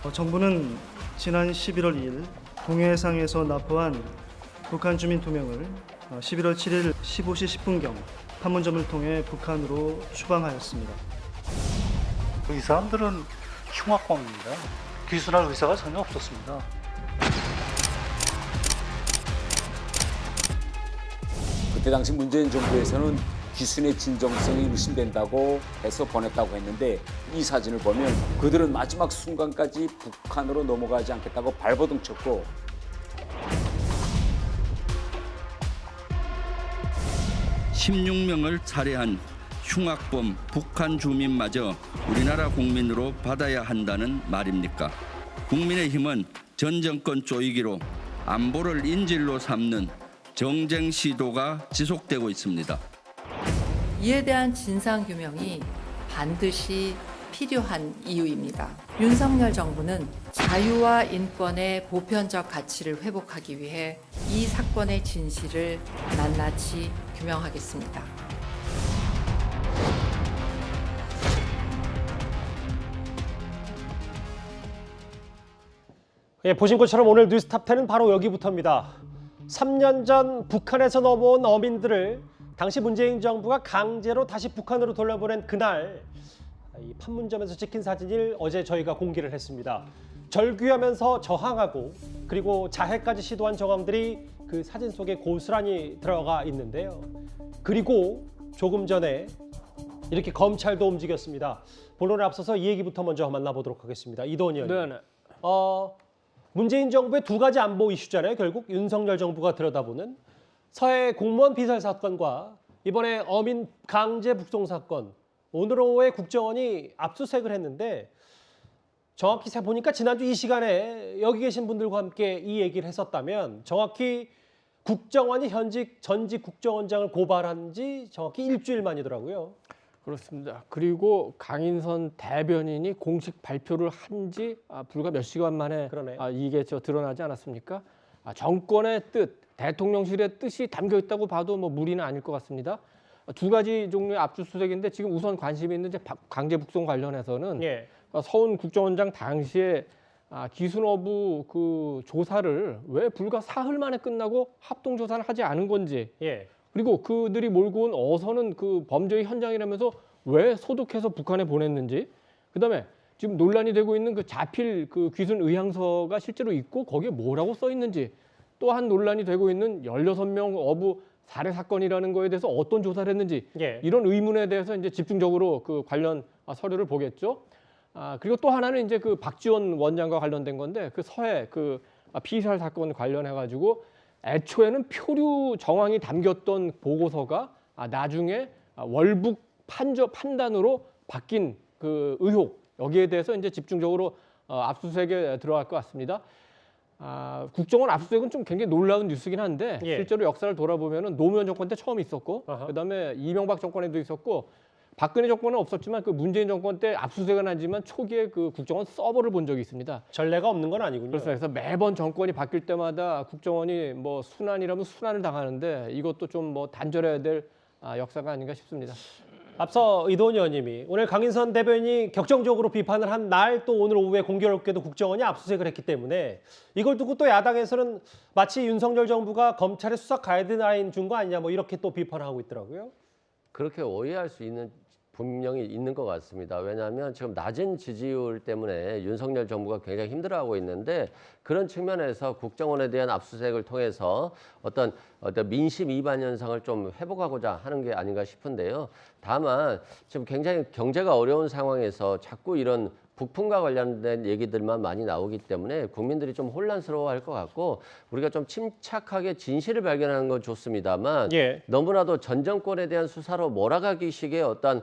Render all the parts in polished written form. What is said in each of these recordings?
정부는 지난 11월 2일 동해상에서 납포한 북한 주민 2명을 11월 7일 15시 10분경 판문점을 통해 북한으로 추방하였습니다. 이 사람들은 흉악범입니다. 귀순할 의사가 전혀 없었습니다. 그때 당시 문재인 정부에서는 귀순의 진정성이 의심된다고 해서 보냈다고 했는데 이 사진을 보면 그들은 마지막 순간까지 북한으로 넘어가지 않겠다고 발버둥 쳤고 (16명을) 살해한 흉악범 북한 주민마저 우리나라 국민으로 받아야 한다는 말입니까? 국민의힘은 전 정권 쪼이기로 안보를 인질로 삼는 정쟁 시도가 지속되고 있습니다. 이에 대한 진상규명이 반드시 필요한 이유입니다. 윤석열 정부는 자유와 인권의 보편적 가치를 회복하기 위해 이 사건의 진실을 낱낱이 규명하겠습니다. 보신 것처럼 오늘 뉴스탑10은 바로 여기부터입니다. 3년 전 북한에서 넘어온 어민들을 당시 문재인 정부가 강제로 다시 북한으로 돌려보낸 그날 이 판문점에서 찍힌 사진을 어제 저희가 공개를 했습니다. 절규하면서 저항하고 그리고 자해까지 시도한 정황들이 그 사진 속에 고스란히 들어가 있는데요. 그리고 조금 전에 이렇게 검찰도 움직였습니다. 본론에 앞서서 이 얘기부터 먼저 만나보도록 하겠습니다. 이도원 의원님. 네네. 문재인 정부의 두 가지 안보 이슈잖아요. 결국 윤석열 정부가 들여다보는 서해 공무원 피살 사건과 이번에 어민 강제 북송 사건. 오늘 오후에 국정원이 압수수색을 했는데 정확히 보니까 지난주 이 시간에 여기 계신 분들과 함께 이 얘기를 했었다면 정확히 국정원이 현직 전직 국정원장을 고발한 지 정확히 일주일 만이더라고요. 그렇습니다. 그리고 강인선 대변인이 공식 발표를 한 지 불과 몇 시간 만에 그러네요. 이게 드러나지 않았습니까? 정권의 뜻, 대통령실의 뜻이 담겨 있다고 봐도 뭐 무리는 아닐 것 같습니다. 두 가지 종류의 압수수색인데 지금 우선 관심이 있는 이제 강제 북송 관련해서는 예. 서훈 국정원장 당시에 기순 여부 그 조사를 왜 불과 사흘 만에 끝나고 합동 조사를 하지 않은 건지. 예. 그리고 그들이 몰고 온 어선은 그 범죄의 현장이라면서 왜 소독해서 북한에 보냈는지, 그다음에 지금 논란이 되고 있는 그 자필 그 귀순 의향서가 실제로 있고 거기에 뭐라고 써 있는지, 또한 논란이 되고 있는 16명 어부 살해 사건이라는 거에 대해서 어떤 조사를 했는지, 예. 이런 의문에 대해서 이제 집중적으로 그 관련 서류를 보겠죠. 그리고 또 하나는 이제 그 박지원 원장과 관련된 건데 그 서해 그 피살 사건 관련해 가지고 애초에는 표류 정황이 담겼던 보고서가 나중에 월북 판단으로 바뀐 그 의혹, 여기에 대해서 이제 집중적으로 압수수색에 들어갈 것 같습니다. 국정원 압수수색은 좀 굉장히 놀라운 뉴스긴 한데 예. 실제로 역사를 돌아보면은 노무현 정권 때 처음 있었고, 그다음에 이명박 정권에도 있었고, 박근혜 정권은 없었지만 그 문재인 정권 때 압수수색은 하지만 초기에 그 국정원 서버를 본 적이 있습니다. 전례가 없는 건 아니군요. 그래서 매번 정권이 바뀔 때마다 국정원이 뭐 순환이라면 순환을 당하는데 이것도 좀 뭐 단절해야 될 역사가 아닌가 싶습니다. 앞서 이도원 의원님이 오늘 강인선 대변인이 격정적으로 비판을 한 날 또 오늘 오후에 공교롭게도 국정원이 압수수색을 했기 때문에 이걸 두고 또 야당에서는 마치 윤석열 정부가 검찰의 수사 가이드라인 준 거 아니냐 뭐 이렇게 또 비판하고 있더라고요. 그렇게 오해할 수 있는 분명히 있는 것 같습니다. 왜냐하면 지금 낮은 지지율 때문에 윤석열 정부가 굉장히 힘들어하고 있는데, 그런 측면에서 국정원에 대한 압수수색을 통해서 어떤 민심 이반 현상을 좀 회복하고자 하는 게 아닌가 싶은데요. 다만 지금 굉장히 경제가 어려운 상황에서 자꾸 이런 북풍과 관련된 얘기들만 많이 나오기 때문에 국민들이 좀 혼란스러워할 것 같고, 우리가 좀 침착하게 진실을 발견하는 건 좋습니다만 예. 너무나도 전 정권에 대한 수사로 몰아가기식의 어떤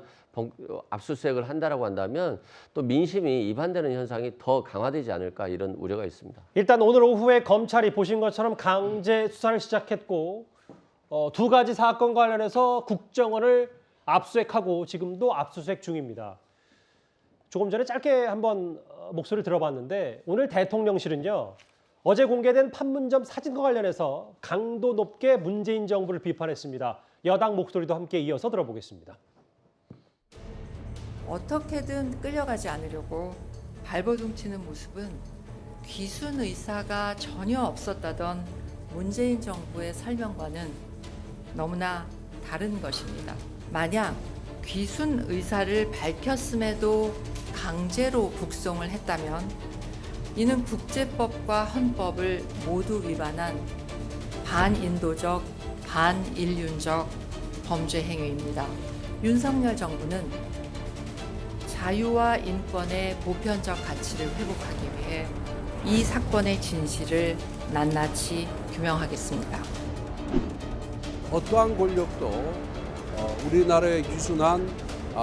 압수수색을 한다라고 한다면 또 민심이 이반되는 현상이 더 강화되지 않을까, 이런 우려가 있습니다. 일단 오늘 오후에 검찰이 보신 것처럼 강제 수사를 시작했고 두 가지 사건 관련해서 국정원을 압수수색하고 지금도 압수수색 중입니다. 조금 전에 짧게 한번 목소리를 들어봤는데 오늘 대통령실은요, 어제 공개된 판문점 사진과 관련해서 강도 높게 문재인 정부를 비판했습니다. 여당 목소리도 함께 이어서 들어보겠습니다. 어떻게든 끌려가지 않으려고 발버둥치는 모습은 귀순 의사가 전혀 없었다던 문재인 정부의 설명과는 너무나 다른 것입니다. 만약 귀순 의사를 밝혔음에도 강제로 북송을 했다면 이는 국제법과 헌법을 모두 위반한 반인도적, 반인륜적 범죄 행위입니다. 윤석열 정부는 자유와 인권의 보편적 가치를 회복하기 위해 이 사건의 진실을 낱낱이 규명하겠습니다. 어떠한 권력도 우리나라에 귀순한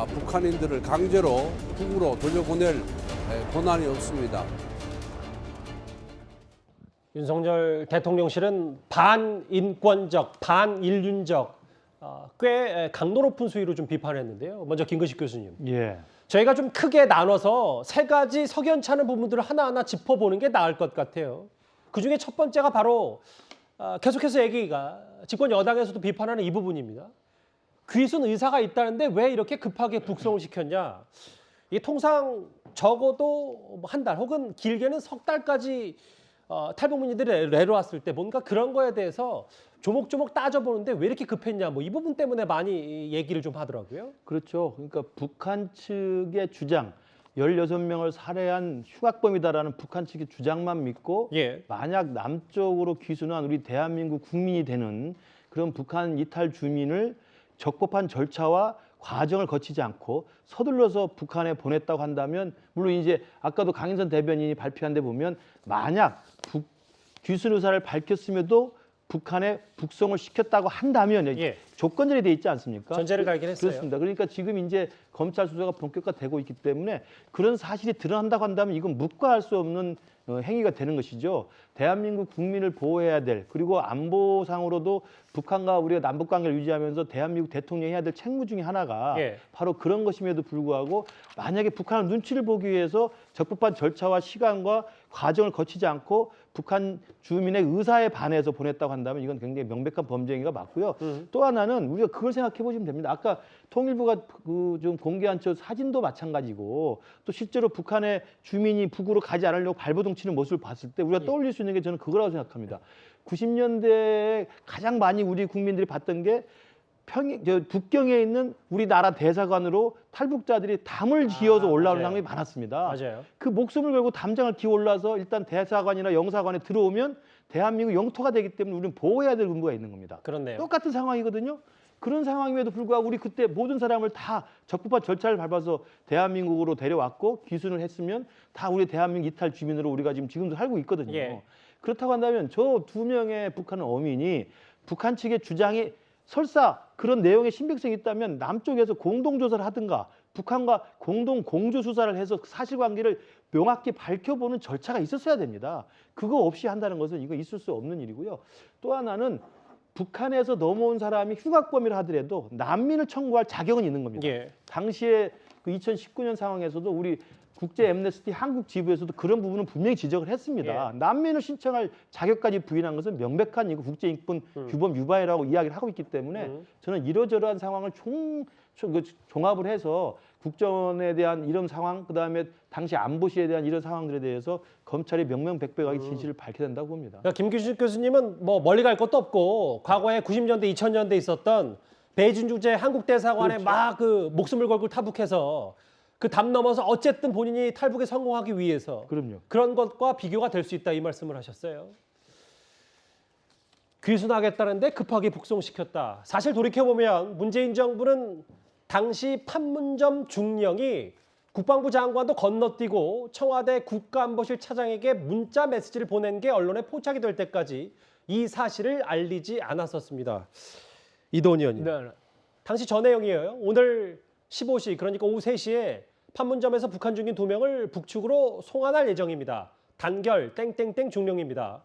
북한인들을 강제로 북으로 돌려보낼 권한이 없습니다. 윤석열 대통령실은 반인권적, 반인륜적 꽤 강도 높은 수위로 좀 비판했는데요. 먼저 김근식 교수님. 예. 저희가 좀 크게 나눠서 세 가지 석연찮은 부분들을 하나하나 짚어보는 게 나을 것 같아요. 그중에 첫 번째가 바로 계속해서 얘기가 집권 여당에서도 비판하는 이 부분입니다. 귀순 의사가 있다는데 왜 이렇게 급하게 북송을 시켰냐. 이게 통상 적어도 한 달 혹은 길게는 석 달까지 탈북민들이 내려왔을 때 뭔가 그런 거에 대해서 조목조목 따져보는데 왜 이렇게 급했냐. 뭐 이 부분 때문에 많이 얘기를 좀 하더라고요. 그렇죠. 그러니까 북한 측의 주장, 16명을 살해한 흉악범이다라는 북한 측의 주장만 믿고 만약 남쪽으로 귀순한 우리 대한민국 국민이 되는 그런 북한 이탈 주민을 적법한 절차와 과정을 거치지 않고 서둘러서 북한에 보냈다고 한다면, 물론 이제 아까도 강인선 대변인이 발표한 데 보면 만약 귀순 의사를 밝혔음에도 북한에 북송을 시켰다고 한다면 조건절이 돼 있지 않습니까? 전제를 갈긴 했어요. 그렇습니다. 그러니까 지금 이제 검찰 수사가 본격화되고 있기 때문에 그런 사실이 드러난다고 한다면 이건 묵과할 수 없는 행위가 되는 것이죠. 대한민국 국민을 보호해야 될, 그리고 안보상으로도 북한과 우리가 남북 관계를 유지하면서 대한민국 대통령이 해야 될 책무 중에 하나가 바로 그런 것임에도 불구하고 만약에 북한의 눈치를 보기 위해서 적법한 절차와 시간과 과정을 거치지 않고 북한 주민의 의사에 반해서 보냈다고 한다면 이건 굉장히 명백한 범죄 행위가 맞고요. 또 하나는 우리가 그걸 생각해 보시면 됩니다. 아까 통일부가 좀 공개한 저 사진도 마찬가지고, 또 실제로 북한의 주민이 북으로 가지 않으려고 발버둥치는 모습을 봤을 때 우리가 떠올릴 수 있는 게 저는 그거라고 생각합니다. 90년대에 가장 많이 우리 국민들이 봤던 게 북경에 있는 우리나라 대사관으로 탈북자들이 담을 지어서 올라오는 상황이 많았습니다. 맞아요. 그 목숨을 걸고 담장을 기어 올라서 일단 대사관이나 영사관에 들어오면 대한민국 영토가 되기 때문에 우리는 보호해야 될 의무가 있는 겁니다. 그렇네요. 똑같은 상황이거든요. 그런 상황임에도 불구하고 우리 그때 모든 사람을 다 적법한 절차를 밟아서 대한민국으로 데려왔고 귀순을 했으면 다 우리 대한민국 이탈 주민으로 우리가 지금도 살고 있거든요. 그렇다고 한다면 저 2명의 북한 어민이 북한 측의 주장이 설사 그런 내용에 신빙성이 있다면 남쪽에서 공동조사를 하든가 북한과 공동 공조 수사를 해서 사실관계를 명확히 밝혀보는 절차가 있었어야 됩니다. 그거 없이 한다는 것은 이거 있을 수 없는 일이고요. 또 하나는 북한에서 넘어온 사람이 흉악범이라 하더라도 난민을 청구할 자격은 있는 겁니다. 당시에 그 2019년 상황에서도 우리 국제 엠네스티 한국 지부에서도 그런 부분은 분명히 지적을 했습니다. 난민을 신청할 자격까지 부인한 것은 명백한 이거 국제인권 규범 위반이라고 이야기를 하고 있기 때문에 저는 이러저러한 상황을 종합을 해서 국정원에 대한 이런 상황, 그다음에 당시 안보시에 대한 이런 상황들에 대해서 검찰이 명명백백하게 진실을 밝혀야 된다고 봅니다. 그러니까 김규식 교수님은 뭐 멀리 갈 것도 없고 과거에 90년대, 2000년대 있었던 베이징 주재 한국 대사관에 막 그 목숨을 걸고 탈북해서 그 담 넘어서 어쨌든 본인이 탈북에 성공하기 위해서 그런 것과 비교가 될 수 있다 이 말씀을 하셨어요. 귀순하겠다는데 급하게 북송시켰다. 사실 돌이켜보면 문재인 정부는 당시 판문점 중령이 국방부 장관도 건너뛰고 청와대 국가안보실 차장에게 문자 메시지를 보낸 게 언론에 포착이 될 때까지 이 사실을 알리지 않았었습니다. 이도원 의원님. 당시 저 내용이에요. 오늘 15시 그러니까 오후 3시에 판문점에서 북한 중인 2명을 북측으로 송환할 예정입니다. 단결 땡땡땡 중령입니다.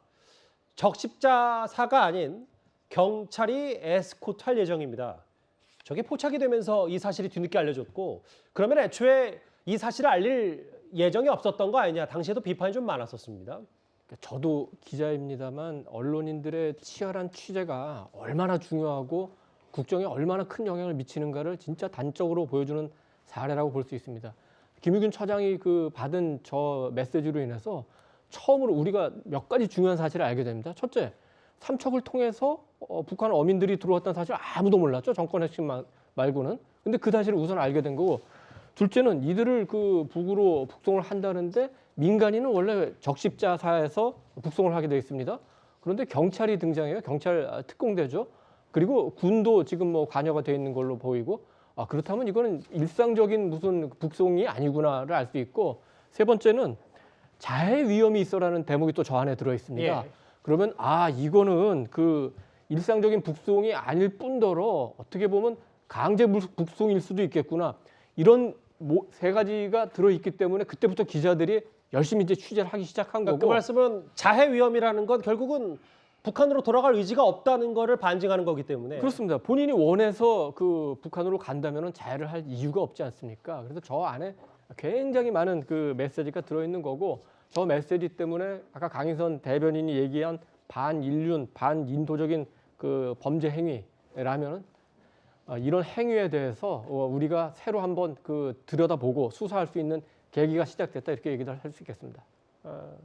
적십자사가 아닌 경찰이 에스코트할 예정입니다. 저게 포착이 되면서 이 사실이 뒤늦게 알려졌고, 그러면 애초에 이 사실을 알릴 예정이 없었던 거 아니냐. 당시에도 비판이 좀 많았었습니다. 저도 기자입니다만 언론인들의 치열한 취재가 얼마나 중요하고 국정에 얼마나 큰 영향을 미치는가를 진짜 단적으로 보여주는 사례라고 볼 수 있습니다. 김유균 차장이 그 받은 저 메시지로 인해서 처음으로 우리가 몇 가지 중요한 사실을 알게 됩니다. 첫째, 삼척을 통해서 북한 어민들이 들어왔다는 사실 아무도 몰랐죠. 정권 핵심 말고는. 근데 그 사실을 우선 알게 된 거고, 둘째는 이들을 그 북으로 북송을 한다는데 민간인은 원래 적십자사에서 북송을 하게 되어 있습니다. 그런데 경찰이 등장해요. 경찰 특공대죠. 그리고 군도 지금 뭐 관여가 되어 있는 걸로 보이고, 그렇다면 이거는 일상적인 무슨 북송이 아니구나를 알 수 있고, 세 번째는 자해 위험이 있어라는 대목이 또 저 안에 들어 있습니다. 예. 그러면 이거는 그 일상적인 북송이 아닐 뿐더러 어떻게 보면 강제 북송일 수도 있겠구나. 이런 세 가지가 들어 있기 때문에 그때부터 기자들이 열심히 이제 취재를 하기 시작한 거고. 그 말씀은 자해 위험이라는 건 결국은 북한으로 돌아갈 의지가 없다는 거를 반증하는 거기 때문에. 그렇습니다. 본인이 원해서 그 북한으로 간다면은 자해를 할 이유가 없지 않습니까? 그래서 저 안에 굉장히 많은 그 메시지가 들어있는 거고, 저 메시지 때문에 아까 강인선 대변인이 얘기한 반인륜, 반인도적인 그 범죄 행위라면은 이런 행위에 대해서 우리가 새로 한번 그 들여다보고 수사할 수 있는 계기가 시작됐다, 이렇게 얘기를 할 수 있겠습니다.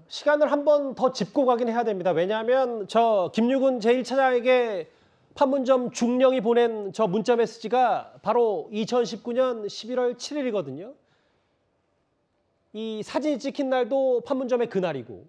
시간을 한 번 더 짚고 가긴 해야 됩니다. 왜냐하면 저 김유근 제1차장에게 판문점 중령이 보낸 저 문자 메시지가 바로 2019년 11월 7일이거든요. 이 사진이 찍힌 날도 판문점의 그날이고,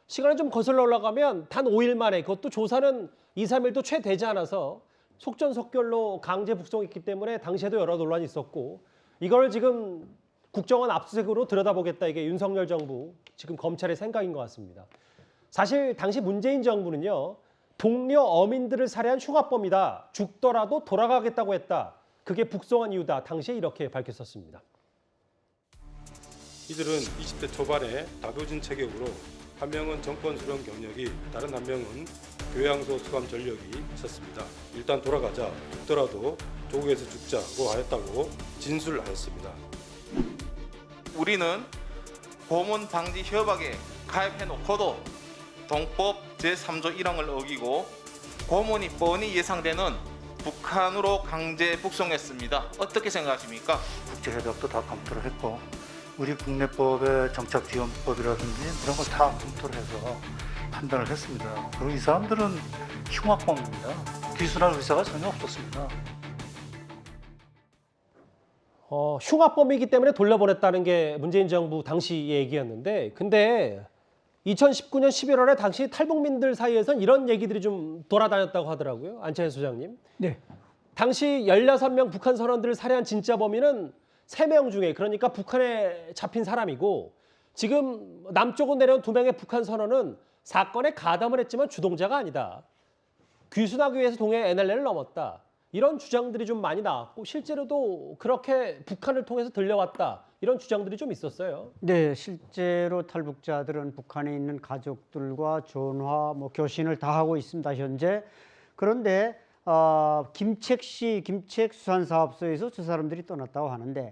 시간을 좀 거슬러 올라가면 단 5일 만에, 그것도 조사는 2, 3일도 채 되지 않아서 속전속결로 강제 북송했기 때문에 당시에도 여러 논란이 있었고, 이걸 지금 국정원 압수수색으로 들여다보겠다, 이게 윤석열 정부 지금 검찰의 생각인 것 같습니다. 사실 당시 문재인 정부는요, 동료 어민들을 살해한 흉악범이다, 죽더라도 돌아가겠다고 했다, 그게 북송한 이유다, 당시에 이렇게 밝혔었습니다. 이들은 20대 초반에 다교진 체격으로 한 명은 정권 수령 경력이, 다른 한 명은 교양소 수감 전력이 있었습니다. 일단 돌아가자, 죽더라도 조국에서 죽자고 하였다고 진술하였습니다. 우리는 고문 방지 협약에 가입해놓고도 동법 제3조 1항을 어기고 고문이 뻔히 예상되는 북한으로 강제 북송했습니다. 어떻게 생각하십니까? 국제협약도 다 검토를 했고, 우리 국내법의 정착지원법이라든지 이런 걸 다 검토를 해서 판단을 했습니다. 그리고 이 사람들은 흉악범입니다. 귀순할 의사가 전혀 없었습니다. 흉악범이기 때문에 돌려보냈다는 게 문재인 정부 당시 얘기였는데, 근데 2019년 11월에 당시 탈북민들 사이에선 이런 얘기들이 좀 돌아다녔다고 하더라고요. 안채현 소장님. 네. 당시 16명 북한 선원들을 살해한 진짜 범인은 3명 중에, 그러니까 북한에 잡힌 사람이고, 지금 남쪽으로 내려온 2명의 북한 선원은 사건에 가담을 했지만 주동자가 아니다. 귀순하기 위해서 동해 NLL을 넘었다. 이런 주장들이 좀 많이 나왔고, 실제로도 그렇게 북한을 통해서 들려왔다, 이런 주장들이 좀 있었어요. 네, 실제로 탈북자들은 북한에 있는 가족들과 전화, 교신을 다 하고 있습니다, 현재. 그런데 김책수산사업소에서 저 사람들이 떠났다고 하는데,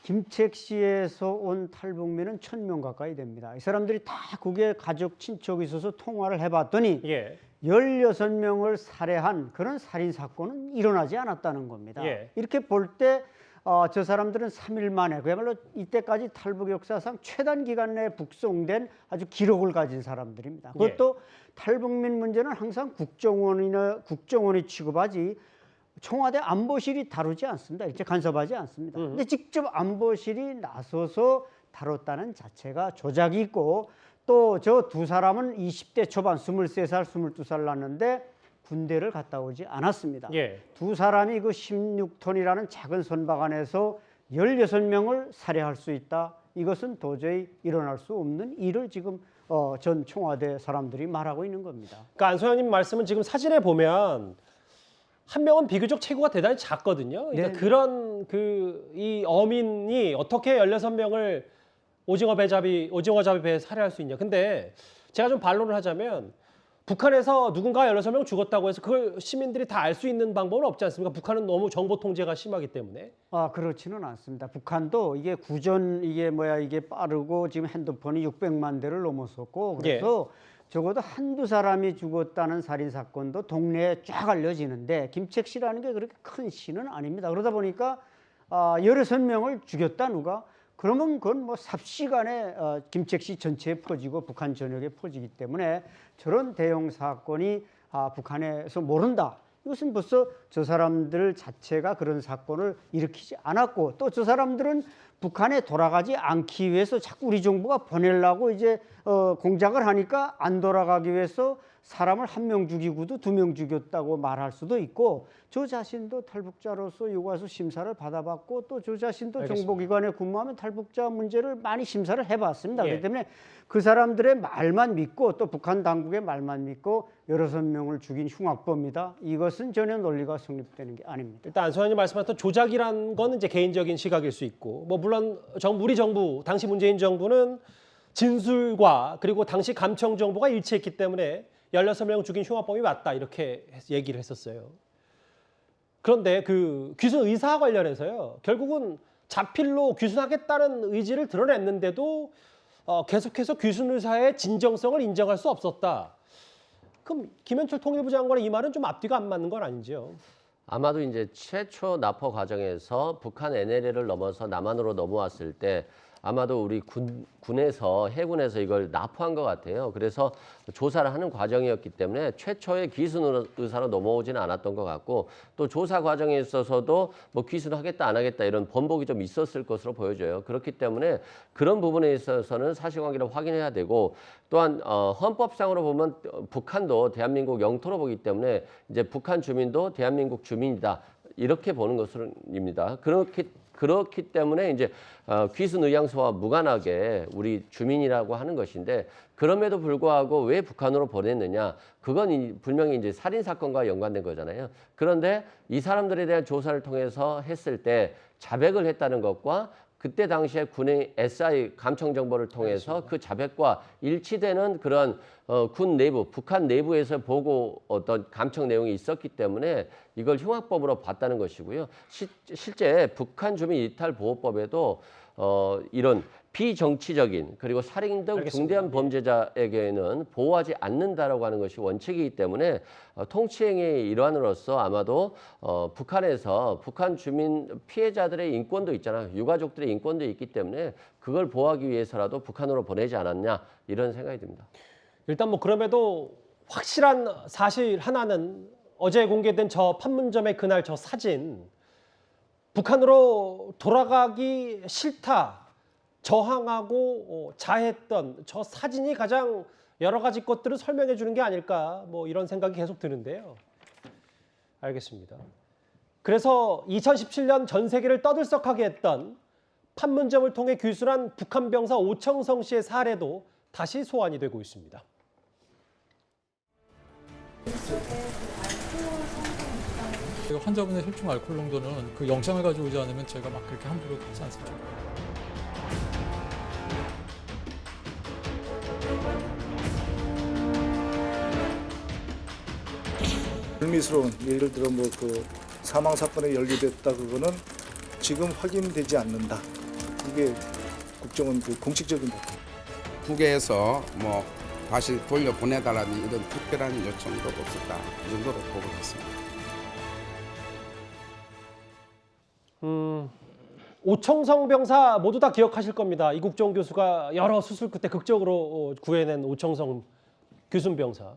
김책시에서 온 탈북민은 1000명 가까이 됩니다. 이 사람들이 다 그게 가족, 친척이 있어서 통화를 해봤더니 16명을 살해한 그런 살인사건은 일어나지 않았다는 겁니다. 이렇게 볼 때 저 사람들은 3일 만에, 그야말로 이때까지 탈북 역사상 최단 기간 내에 북송된 아주 기록을 가진 사람들입니다. 그것도 탈북민 문제는 항상 국정원이 취급하지 청와대 안보실이 다루지 않습니다. 일체 간섭하지 않습니다. 근데 직접 안보실이 나서서 다뤘다는 자체가 조작이 있고, 또 저 두 사람은 20대 초반 23살, 22살 났는데 군대를 갔다 오지 않았습니다. 두 사람이 그 16톤이라는 작은 선박 안에서 16명을 살해할 수 있다. 이것은 도저히 일어날 수 없는 일을 지금 전 청와대 사람들이 말하고 있는 겁니다. 그러니까 안소연님 말씀은 지금 사진에 보면 한 명은 비교적 체구가 대단히 작거든요. 그러니까 그런 이 어민이 어떻게 16명을 오징어잡이 배에 살해할 수 있냐. 근데 제가 좀 반론을 하자면, 북한에서 누군가 16명 죽었다고 해서 그걸 시민들이 다 알 수 있는 방법은 없지 않습니까? 북한은 너무 정보 통제가 심하기 때문에. 그렇지는 않습니다. 북한도 이게 이게 빠르고 지금 핸드폰이 600만 대를 넘었었고, 그래서 적어도 한두 사람이 죽었다는 살인사건도 동네에 쫙 알려지는데, 김책시라는 게 그렇게 큰 시는 아닙니다. 그러다 보니까 16명을 죽였다 누가? 그러면 그건 뭐 삽시간에 김책시 전체에 퍼지고 북한 전역에 퍼지기 때문에 저런 대형 사건이 북한에서 모른다. 이것은 벌써 저 사람들 자체가 그런 사건을 일으키지 않았고 또 저 사람들은 북한에 돌아가지 않기 위해서 자꾸 우리 정부가 보내려고 이제 공작을 하니까 안 돌아가기 위해서 사람을 1명 죽이고도 2명 죽였다고 말할 수도 있고 저 자신도 탈북자로서 여기 와서 심사를 받아봤고 또 저 자신도 알겠습니다. 정보기관에 근무하면 탈북자 문제를 많이 심사를 해봤습니다. 예. 그렇기 때문에 그 사람들의 말만 믿고 또 북한 당국의 말만 믿고 여러 명을 죽인 흉악범이다. 이것은 전혀 논리가 성립되는 게 아닙니다. 일단 안소연님 말씀하셨던 조작이란 건 이제 개인적인 시각일 수 있고 뭐 물론 우리 정부 당시 문재인 정부는 진술과 그리고 당시 감청 정보가 일치했기 때문에 16명 죽인 흉악범이 맞다 이렇게 얘기를 했었어요. 그런데 그 귀순 의사와 관련해서요. 결국은 자필로 귀순하겠다는 의지를 드러냈는데도 계속해서 귀순 의사의 진정성을 인정할 수 없었다. 그럼 김현철 통일부 장관의 이 말은 좀 앞뒤가 안 맞는 건 아니죠? 아마도 이제 최초 납포 과정에서 북한 NLL을 넘어서 남한으로 넘어왔을 때 아마도 우리 군에서 해군에서 이걸 납포한 것 같아요. 그래서 조사를 하는 과정이었기 때문에 최초의 귀순 의사로 넘어오지는 않았던 것 같고 또 조사 과정에 있어서도 뭐 귀순하겠다 안 하겠다 이런 번복이 좀 있었을 것으로 보여져요. 그렇기 때문에 그런 부분에 있어서는 사실관계를 확인해야 되고 또한 헌법상으로 보면 북한도 대한민국 영토로 보기 때문에 이제 북한 주민도 대한민국 주민이다 이렇게 보는 것입니다. 그렇기 때문에 이제 귀순 의향서와 무관하게 우리 주민이라고 하는 것인데 그럼에도 불구하고 왜 북한으로 보냈느냐? 그건 분명히 이제 살인 사건과 연관된 거잖아요. 그런데 이 사람들에 대한 조사를 통해서 했을 때 자백을 했다는 것과 그때 당시에 군의 SI 감청 정보를 통해서 그 자백과 일치되는 그런 군 내부, 북한 내부에서 보고 어떤 감청 내용이 있었기 때문에 이걸 흉악범으로 봤다는 것이고요. 실제 북한 주민 이탈 보호법에도 이런 비정치적인 그리고 살인 등 중대한 범죄자에게는 보호하지 않는다라고 하는 것이 원칙이기 때문에 통치행위의 일환으로서 아마도 북한에서 북한 주민 피해자들의 인권도 있잖아요. 유가족들의 인권도 있기 때문에 그걸 보호하기 위해서라도 북한으로 보내지 않았냐 이런 생각이 듭니다. 일단 뭐 그럼에도 확실한 사실 하나는 어제 공개된 저 판문점의 그날 저 사진 북한으로 돌아가기 싫다 저항하고 자해했던 저 사진이 가장 여러 가지 것들을 설명해 주는 게 아닐까 뭐 이런 생각이 계속 드는데요. 알겠습니다. 그래서 2017년 전 세계를 떠들썩하게 했던 판문점을 통해 귀순한 북한 병사 오청성 씨의 사례도 다시 소환이 되고 있습니다. 환자분의 혈중 알코올 농도는 그 영장을 가져오지 않으면 제가 막 그렇게 함부로 하지 않습니다. 불미스러운 예를 들어 뭐 그 사망 사건에 연루됐다 그거는 지금 확인되지 않는다. 이게 국정원 그 공식적인 답변. 국외에서 뭐 다시 돌려보내달라는 이런 특별한 요청도 없었다. 이 정도로 보고 있습니다. 오청성 병사 모두 다 기억하실 겁니다. 이국종 교수가 여러 수술 끝에 극적으로 구해낸 오청성 귀순 병사.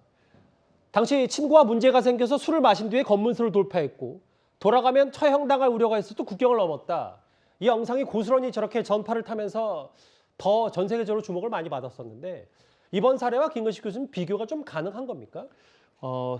당시 친구와 문제가 생겨서 술을 마신 뒤에 검문소를 돌파했고 돌아가면 처형당할 우려가 있어도 국경을 넘었다. 이 영상이 고스란히 저렇게 전파를 타면서 더 전 세계적으로 주목을 많이 받았었는데 이번 사례와 김근식 교수는 비교가 좀 가능한 겁니까?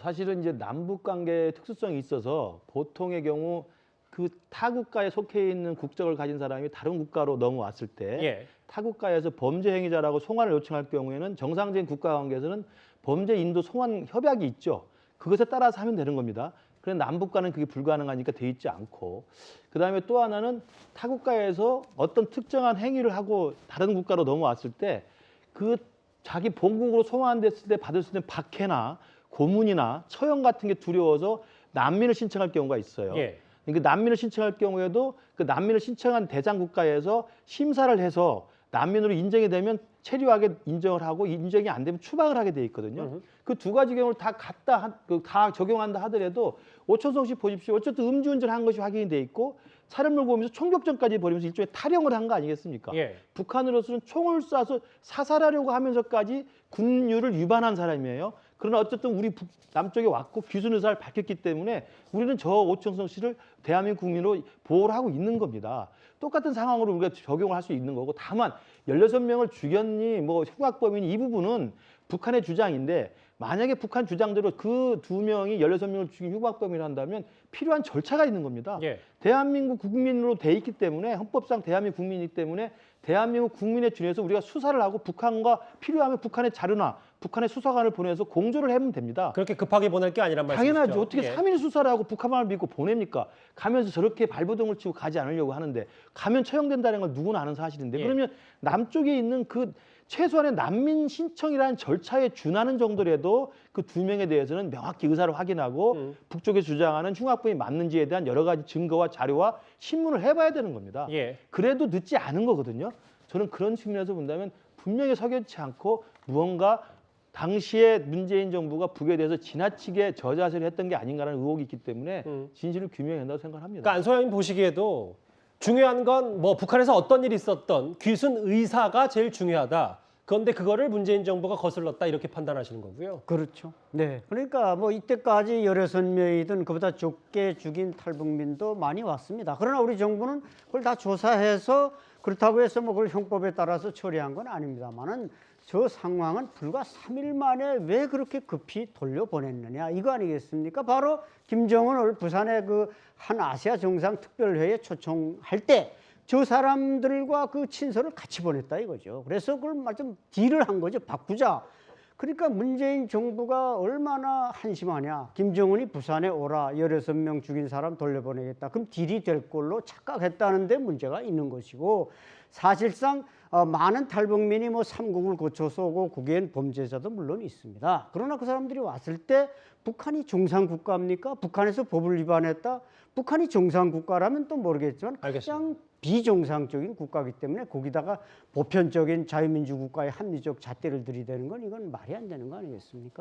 사실은 이제 남북 관계의 특수성이 있어서 보통의 경우 그 타 국가에 속해 있는 국적을 가진 사람이 다른 국가로 넘어왔을 때 타 국가에서 범죄 행위자라고 송환을 요청할 경우에는 정상적인 국가 관계에서는 범죄 인도 송환 협약이 있죠. 그것에 따라서 하면 되는 겁니다. 그런데 남북과는 그게 불가능하니까 돼 있지 않고 그다음에 또 하나는 타 국가에서 어떤 특정한 행위를 하고 다른 국가로 넘어왔을 때 그 자기 본국으로 송환됐을 때 받을 수 있는 박해나 고문이나 처형 같은 게 두려워서 난민을 신청할 경우가 있어요. 그러니까 난민을 신청할 경우에도 그 난민을 신청한 대상 국가에서 심사를 해서 난민으로 인정이 되면 체류하게 인정을 하고 인정이 안 되면 추방을 하게 돼 있거든요. 그 두 가지 경우를 다 다 적용한다 하더라도 오천성 씨 보십시오. 어쨌든 음주운전한 것이 확인이 돼 있고 차를 몰고 오면서 총격전까지 벌이면서 일종의 탈영을 한 거 아니겠습니까? 예. 북한으로서는 총을 쏴서 사살하려고 하면서까지 군율을 위반한 사람이에요. 그러나 어쨌든 우리 남쪽에 왔고 귀순 의사를 밝혔기 때문에 우리는 저 오천성 씨를 대한민국 국민으로 보호를 하고 있는 겁니다. 똑같은 상황으로 우리가 적용을 할 수 있는 거고, 다만 16명을 죽였니 뭐 흉악범이니 이 부분은 북한의 주장인데, 만약에 북한 주장대로 그 2명이 16명을 죽인 흉악범이라 한다면 필요한 절차가 있는 겁니다. 예. 대한민국 국민으로 돼 있기 때문에, 헌법상 대한민국 국민이기 때문에 대한민국 국민에 준해서 우리가 수사를 하고 북한과 필요하면 북한의 자료나 북한의 수사관을 보내서 공조를 하면 됩니다. 그렇게 급하게 보낼 게 아니란 말씀이시죠? 당연하죠. 어떻게 예. 3일 수사를 하고 북한만을 믿고 보냅니까? 가면서 저렇게 발버둥을 치고 가지 않으려고 하는데, 가면 처형된다는 걸 누구나 아는 사실인데, 예. 그러면 남쪽에 있는 그 최소한의 난민 신청이라는 절차에 준하는 정도라도 그 2명에 대해서는 명확히 의사를 확인하고 북쪽에 주장하는 흉악범이 맞는지에 대한 여러 가지 증거와 자료와 신문을 해봐야 되는 겁니다. 예. 그래도 늦지 않은 거거든요. 저는 그런 측면에서 본다면 분명히 석연치 않고 무언가 당시에 문재인 정부가 북에 대해서 지나치게 저자세를 했던 게 아닌가라는 의혹이 있기 때문에 진실을 규명해야 한다고 생각합니다. 그러니까 안소영님 보시기에도 중요한 건 뭐 북한에서 어떤 일이 있었던 귀순 의사가 제일 중요하다. 그런데 그거를 문재인 정부가 거슬렀다 이렇게 판단하시는 거고요. 그렇죠. 네. 그러니까 뭐 이때까지 16명이든 그보다 적게 죽인 탈북민도 많이 왔습니다. 그러나 우리 정부는 그걸 다 조사해서 그렇다고 해서 뭐 그걸 형법에 따라서 처리한 건 아닙니다만은 저 상황은 불과 3일 만에 왜 그렇게 급히 돌려보냈느냐 이거 아니겠습니까? 바로 김정은을 부산의 그 한 아시아 정상 특별회의에 초청할 때 저 사람들과 그 친서를 같이 보냈다 이거죠. 그래서 그걸 좀 딜을 한 거죠. 바꾸자. 그러니까 문재인 정부가 얼마나 한심하냐. 김정은이 부산에 오라. 16명 죽인 사람 돌려보내겠다. 그럼 딜이 될 걸로 착각했다는 데 문제가 있는 것이고, 사실상 많은 탈북민이 뭐 삼국을 거쳐서 오고 거기엔 범죄자도 물론 있습니다. 그러나 그 사람들이 왔을 때 북한이 정상국가입니까? 북한에서 법을 위반했다? 북한이 정상국가라면 또 모르겠지만 가장 비정상적인 국가이기 때문에 거기다가 보편적인 자유민주 국가의 합리적 잣대를 들이대는 건 이건 말이 안 되는 거 아니겠습니까?